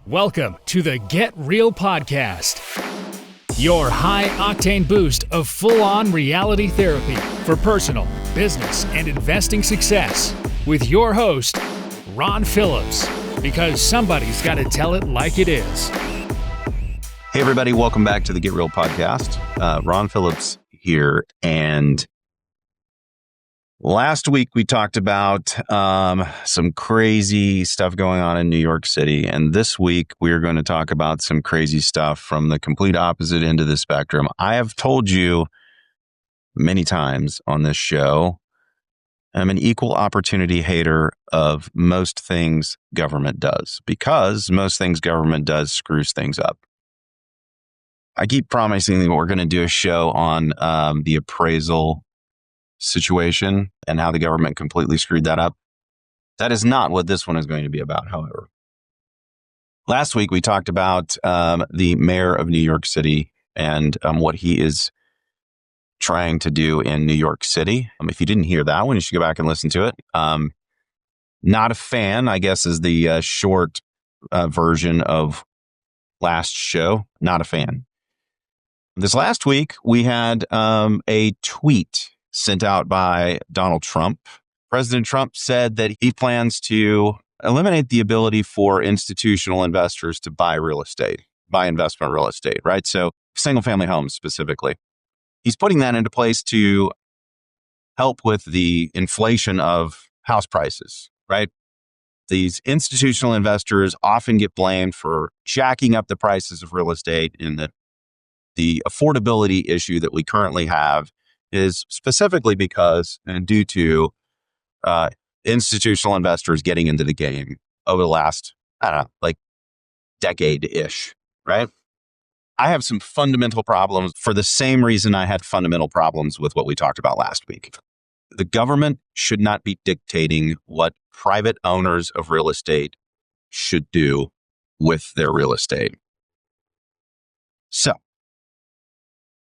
Welcome to the Get Real Podcast, your high-octane boost of full-on reality therapy for personal, business, and investing success with your host, Ron Phillips, because somebody's got to tell it like it is. Hey, everybody. Welcome back to the Get Real Podcast. Ron Phillips here. And last week, we talked about some crazy stuff going on in New York City. And this week, we're going to talk about some crazy stuff from the complete opposite end of the spectrum. I have told you many times on this show, I'm an equal opportunity hater of most things government does, because most things government does screws things up. I keep promising that we're going to do a show on the appraisal situation and how the government completely screwed that up. That is not what this one is going to be about, however. Last week, we talked about the mayor of New York City and what he is trying to do in New York City. If you didn't hear that one, you should go back and listen to it. Not a fan, I guess, is the short version of last show. Not a fan. This last week, we had a tweet sent out by Donald Trump. President Trump said that he plans to eliminate the ability for institutional investors to buy real estate, buy investment real estate, right? So single-family homes specifically. He's putting that into place to help with the inflation of house prices, right? These institutional investors often get blamed for jacking up the prices of real estate, in that the affordability issue that we currently have is specifically because and due to institutional investors getting into the game over the last, decade-ish, right? I have some fundamental problems for the same reason I had fundamental problems with what we talked about last week. The government should not be dictating what private owners of real estate should do with their real estate. So,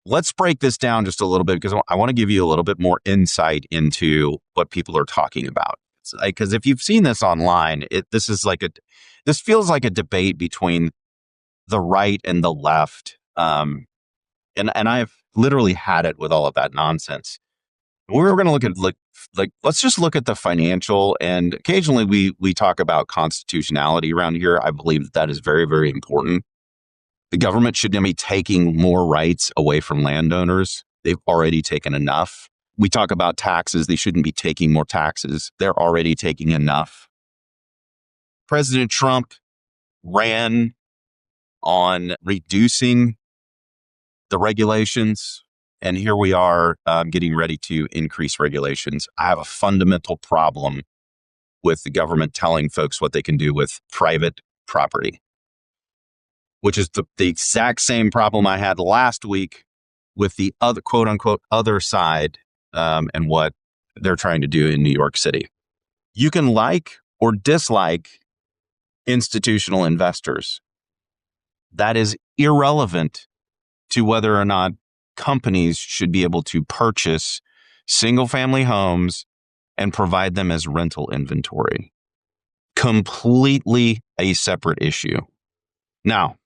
let's break this down just a little bit, because I want to give you a little bit more insight into what people are talking about. Because if you've seen this online, this feels like a debate between the right and the left. And I've literally had it with all of that nonsense. We're going to look at let's just look at the financial, and occasionally we talk about constitutionality around here. I believe that is very, very important. The government shouldn't be taking more rights away from landowners. They've already taken enough. We talk about taxes. They shouldn't be taking more taxes. They're already taking enough. President Trump ran on reducing the regulations, and here we are getting ready to increase regulations. I have a fundamental problem with the government telling folks what they can do with private property, which is the exact same problem I had last week with the other quote unquote other side and what they're trying to do in New York City. You can like or dislike institutional investors. That is irrelevant to whether or not companies should be able to purchase single-family homes and provide them as rental inventory. Completely a separate issue. Now,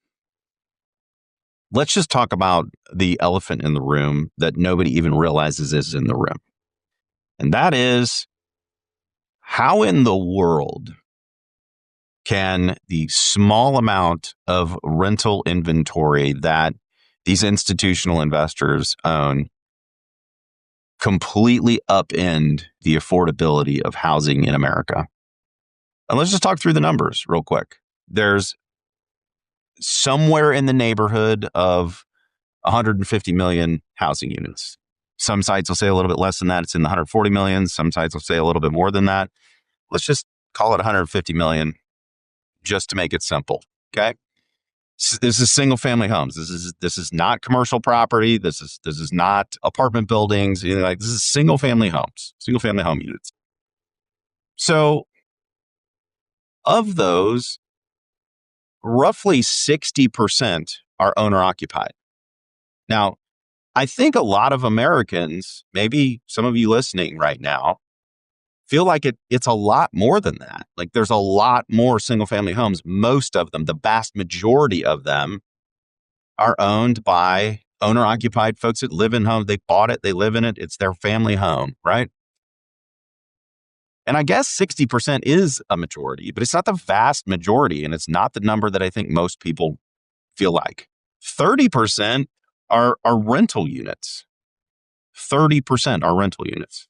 let's just talk about the elephant in the room that nobody even realizes is in the room. And that is, how in the world can the small amount of rental inventory that these institutional investors own completely upend the affordability of housing in America? And let's just talk through the numbers real quick. There's somewhere in the neighborhood of 150 million housing units. Some sites will say a little bit less than that. It's in the 140 million. Some sites will say a little bit more than that. Let's just call it 150 million just to make it simple. Okay. This is single family homes. This is not commercial property. This is not apartment buildings. This is single family homes, single family home units. So of those, roughly 60% are owner occupied. Now, I think a lot of Americans, maybe some of you listening right now, feel like it's a lot more than that. Like there's a lot more single family homes. Most of them, the vast majority of them, are owned by owner occupied folks that live in homes. They bought it, they live in it. It's their family home, right? And I guess 60% is a majority, but it's not the vast majority. And it's not the number that I think most people feel like. 30% are rental units. 30% are rental units.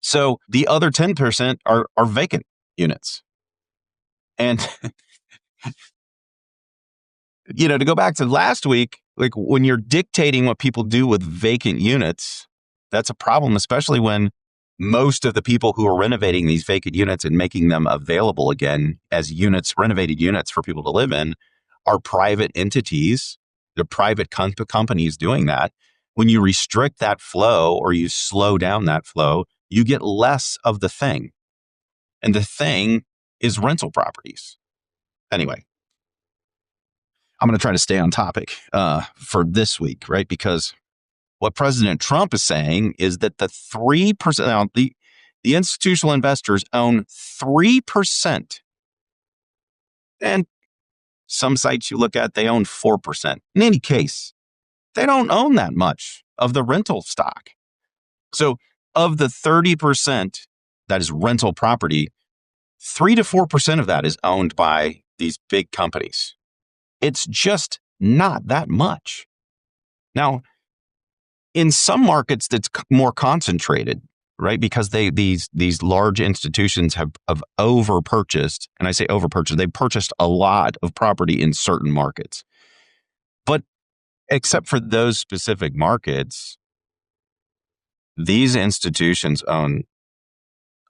So the other 10% are vacant units. And, to go back to last week, like when you're dictating what people do with vacant units, that's a problem, especially when most of the people who are renovating these vacant units and making them available again as units, renovated units for people to live in, are private entities. They're private companies doing that. When you restrict that flow or you slow down that flow, you get less of the thing. And the thing is rental properties. Anyway, I'm going to try to stay on topic for this week, right? Because what President Trump is saying is that the 3%, now the institutional investors own 3%. And some sites you look at, they own 4%. In any case, they don't own that much of the rental stock. So of the 30% that is rental property, 3 to 4% of that is owned by these big companies. It's just not that much. Now, in some markets, that's more concentrated, right? Because these large institutions have over purchased, and I say over purchased, they purchased a lot of property in certain markets. But except for those specific markets, these institutions own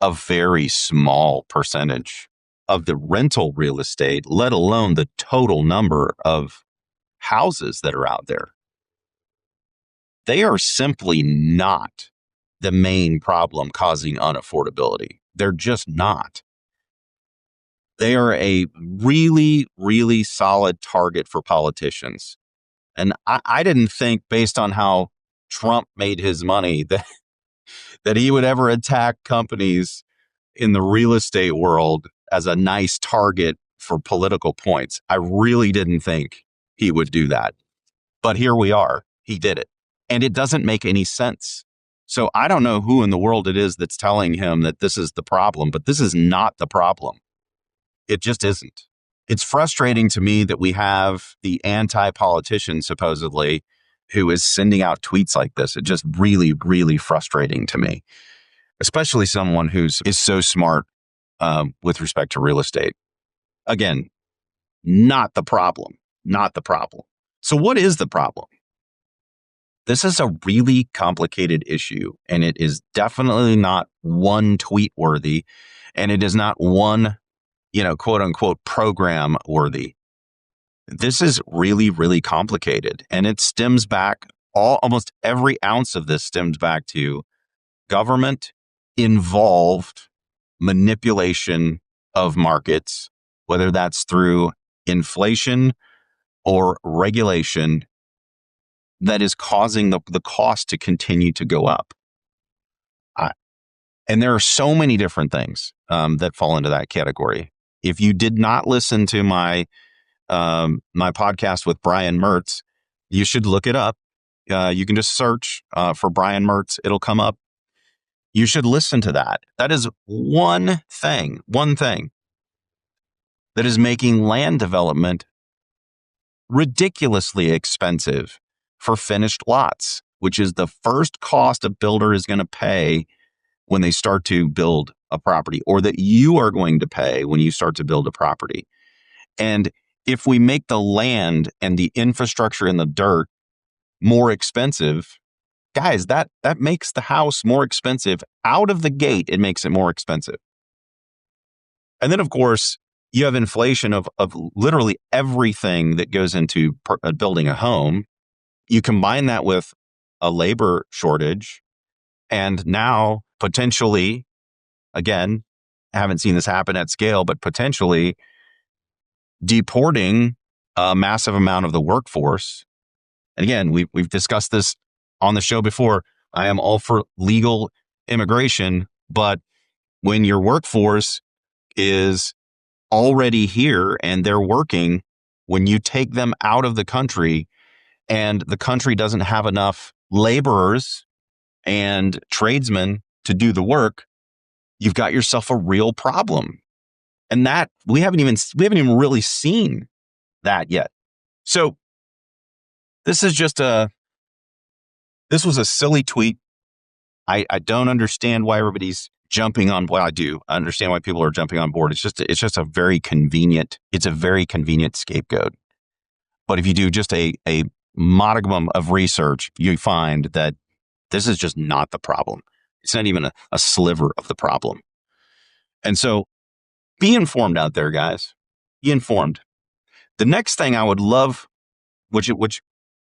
a very small percentage of the rental real estate, let alone the total number of houses that are out there. They are simply not the main problem causing unaffordability. They're just not. They are a really, really solid target for politicians. And I didn't think, based on how Trump made his money, that he would ever attack companies in the real estate world as a nice target for political points. I really didn't think he would do that. But here we are. He did it. And it doesn't make any sense. So I don't know who in the world it is that's telling him that this is the problem, but this is not the problem. It just isn't. It's frustrating to me that we have the anti-politician, supposedly, who is sending out tweets like this. It's just really, really frustrating to me, especially someone is so smart with respect to real estate. Again, not the problem. Not the problem. So what is the problem? This is a really complicated issue, and it is definitely not one tweet worthy, and it is not one, quote unquote, program worthy. This is really, really complicated, and it stems back, almost every ounce of this stems back to government involved manipulation of markets, whether that's through inflation or regulation, that is causing the cost to continue to go up. And there are so many different things that fall into that category. If you did not listen to my podcast with Brian Mertz, you should look it up. You can just search for Brian Mertz. It'll come up. You should listen to that. That is one thing that is making land development ridiculously expensive for finished lots, which is the first cost a builder is going to pay when they start to build a property, or that you are going to pay when you start to build a property. And if we make the land and the infrastructure in the dirt more expensive, guys, that makes the house more expensive. Out of the gate, it makes it more expensive. And then, of course, you have inflation of literally everything that goes into building a home. You combine that with a labor shortage, and now potentially, again, I haven't seen this happen at scale, but potentially deporting a massive amount of the workforce. And again, we've discussed this on the show before. I am all for legal immigration, but when your workforce is already here and they're working, when you take them out of the country and the country doesn't have enough laborers and tradesmen to do the work, you've got yourself a real problem. And that we haven't even really seen that yet. So this was a silly tweet. I don't understand why everybody's jumping on. Well, I do. I understand why people are jumping on board. It's just a very convenient scapegoat. But if you do just a modicum of research, you find that this is just not the problem. It's not even a sliver of the problem. And so be informed out there, guys. Be informed. The next thing I would love, which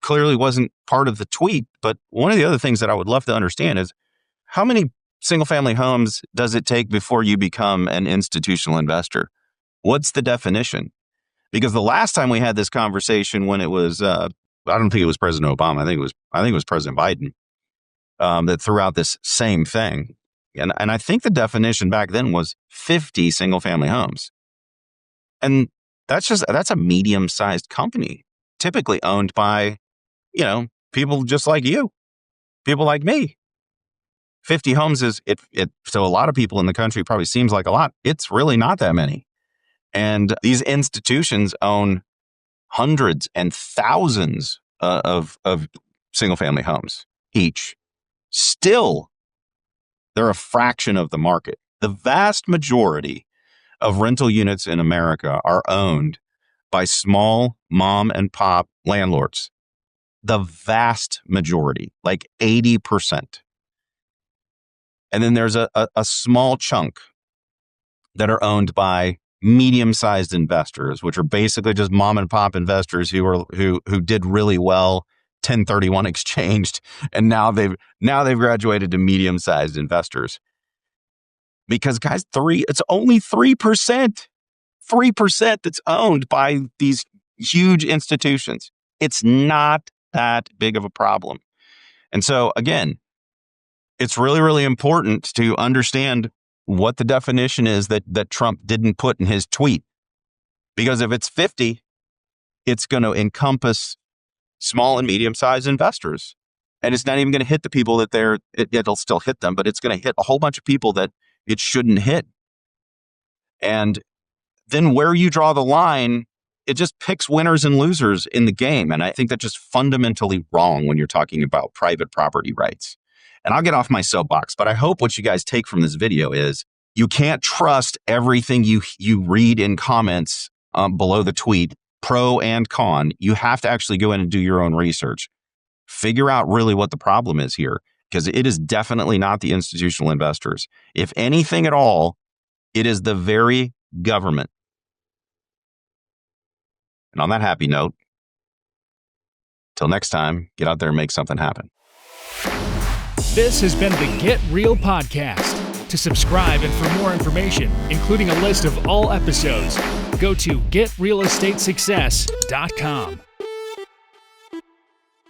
clearly wasn't part of the tweet, but one of the other things that I would love to understand is how many single-family homes does it take before you become an institutional investor? What's the definition? Because the last time we had this conversation, when it was, I don't think it was President Obama. I think it was President Biden that threw out this same thing. And I think the definition back then was 50 single-family homes. And that's a medium-sized company, typically owned by, people just like you, people like me. 50 homes is it to a lot of people in the country probably seems like a lot. It's really not that many. And these institutions own hundreds and thousands of single-family homes each. Still, they're a fraction of the market. The vast majority of rental units in America are owned by small mom and pop landlords. The vast majority, like 80%. And then there's a small chunk that are owned by medium-sized investors, which are basically just mom and pop investors who did really well, 1031 exchanged, and now they've graduated to medium-sized investors. Because guys, it's only 3%. 3% that's owned by these huge institutions. It's not that big of a problem. And so again, it's really, really important to understand what the definition is that Trump didn't put in his tweet. Because if it's 50, it's going to encompass small and medium-sized investors. And it's not even going to hit the people that it'll still hit them, but it's going to hit a whole bunch of people that it shouldn't hit. And then where you draw the line, it just picks winners and losers in the game. And I think that's just fundamentally wrong when you're talking about private property rights. And I'll get off my soapbox, but I hope what you guys take from this video is you can't trust everything you read in comments below the tweet, pro and con. You have to actually go in and do your own research. Figure out really what the problem is here, because it is definitely not the institutional investors. If anything at all, it is the very government. And on that happy note, till next time, get out there and make something happen. This has been the Get Real Podcast. To subscribe and for more information, including a list of all episodes, go to getrealestatesuccess.com.